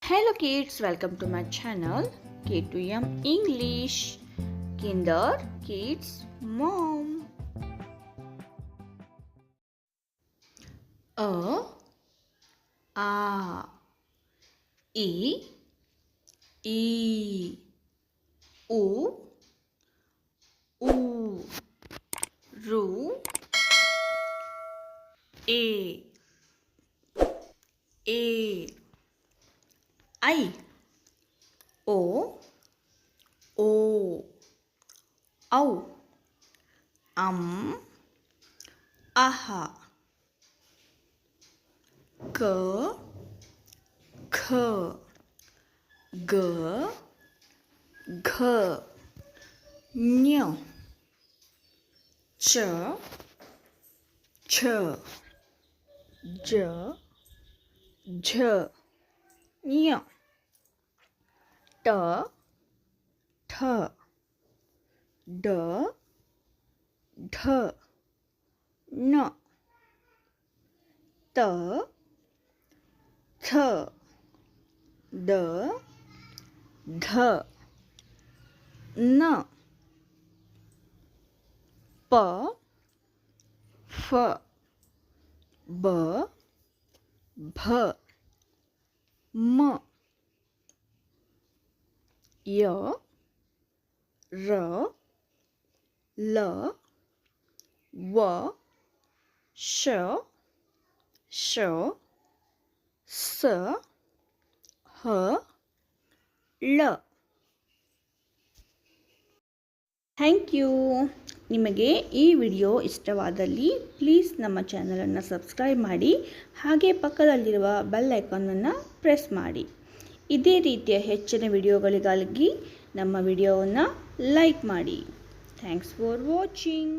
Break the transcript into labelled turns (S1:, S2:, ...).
S1: Hello kids, welcome to my channel K2M English, Kinder Kids Mom. A, E, U, Ru, A, I, O, Au, Aha, K, G, Ñ, Ch, J, Ñ, T, D, N, T, D, N, P, F, B, B, M, Y, R, L, W, Sh, S, H, L. Thank you. ನಿಮಗೆ ಈ video ಇಷ್ಟವಾದಲ್ಲಿ please ನಮ್ಮ ಚಾನಲನ್ನು subscribe ಮಾಡಿ, ಹಾಗೆ ಪಕ್ಕದಲ್ಲಿರುವ bell ಐಕಾನನ್ನು press ಮಾಡಿ. ಇದೇ ರೀತಿಯ ಹೆಚ್ಚಿನ ವಿಡಿಯೋಗಳಿಗಾಗಿ ನಮ್ಮ ವಿಡಿಯೋವನ್ನು ಲೈಕ್ ಮಾಡಿ. Thanks for watching.